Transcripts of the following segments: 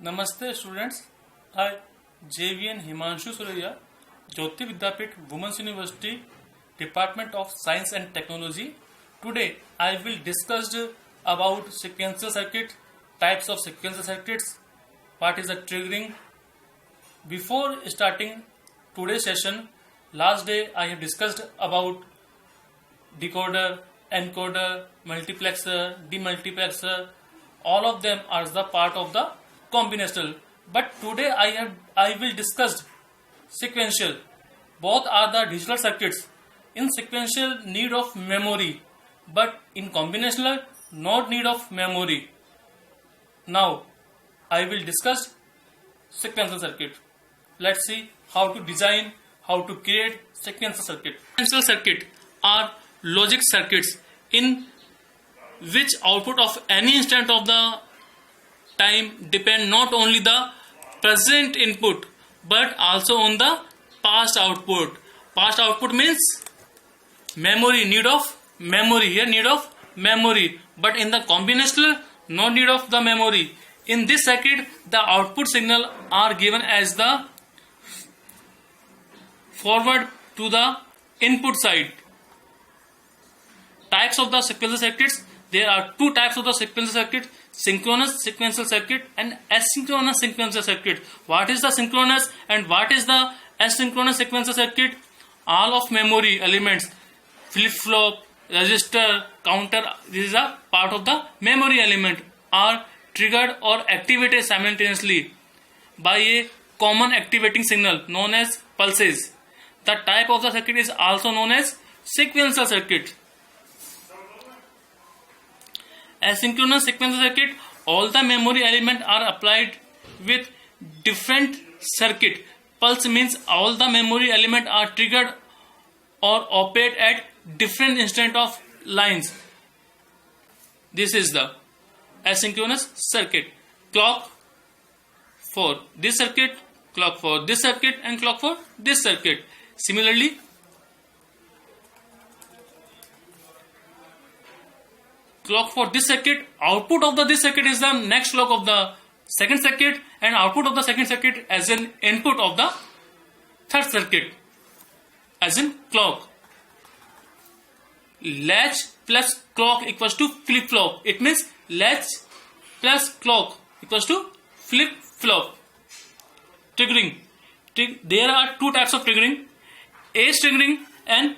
नमस्ते students. I, JVN Himanshu Surya, Jyoti Vidyapith, Women's University, Department of Science and Technology. Today I will discuss about sequential circuit, types of sequential circuits, what is the triggering. Before starting today's session, last day I have discussed about decoder, encoder, multiplexer, demultiplexer. All of them are the part of the combinational. But today I will discuss sequential. Both are the digital circuits. In sequential, need of memory, but in combinational, not need of memory. Now I will discuss sequential circuit. Let's see how to design, how to create sequential circuit. Sequential circuit are logic circuits in which output of any instant of the time depend not only the present input but also on the past output. Past output means memory, need of memory. Here need of memory, but in the combinational no need of the memory. In this circuit the output signal are given as the forward to the input side. Types of the sequential circuits. There are two types of the sequential circuit: synchronous sequential circuit and asynchronous sequential circuit. What is the synchronous and what is the asynchronous sequential circuit? All of memory elements, flip-flop, register, counter, this is a part of the memory element, are triggered or activated simultaneously by a common activating signal known as pulses. The type of the circuit is also known as sequential circuit. Asynchronous sequential circuit, all the memory elements are applied with different circuit. Pulse means all the memory elements are triggered or operate at different instant of lines. This is the asynchronous circuit. Clock for this circuit, clock for this circuit, and clock for this circuit. Similarly, clock for this circuit, output of this circuit is the next clock of the second circuit, and output of the second circuit as an input of the third circuit, as in clock. Latch plus clock equals to flip-flop. It means latch plus clock equals to flip-flop. Triggering. There are two types of triggering: age triggering and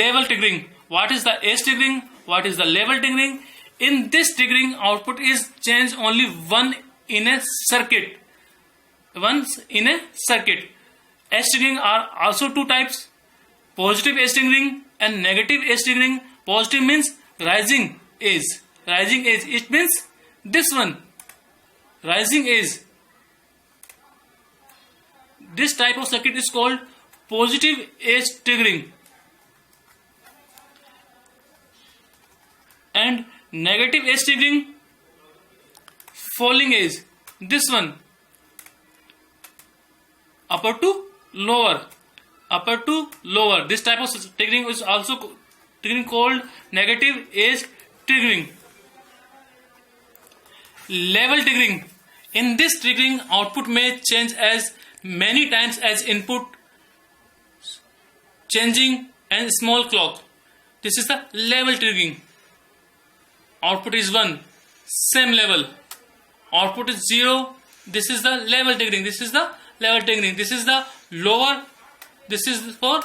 level triggering. What is the age triggering? What is the level triggering? In this triggering, output is changed only once in a circuit. Once in a circuit. Age triggering are also two types: positive age triggering and negative age triggering. Positive means rising age. Rising age. It means this one. Rising age. This type of circuit is called positive age triggering. And negative age triggering, falling age. This one, upper to lower, upper to lower. This type of triggering is also triggering called negative age triggering. Level triggering. In this triggering, output may change as many times as input, changing and small clock. This is the level triggering. Output is 1, same level. Output is 0. This is the level triggering. This is the level triggering. This is the lower. This is for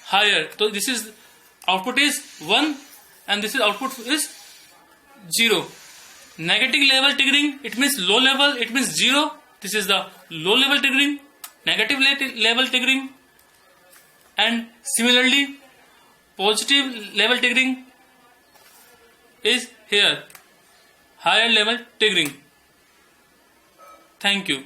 higher. So this is output is 1 and this is output is 0. Negative level triggering, it means low level. It means 0. This is the low level triggering. Negative level triggering. And similarly, positive level triggering is here, higher level triggering. Thank you.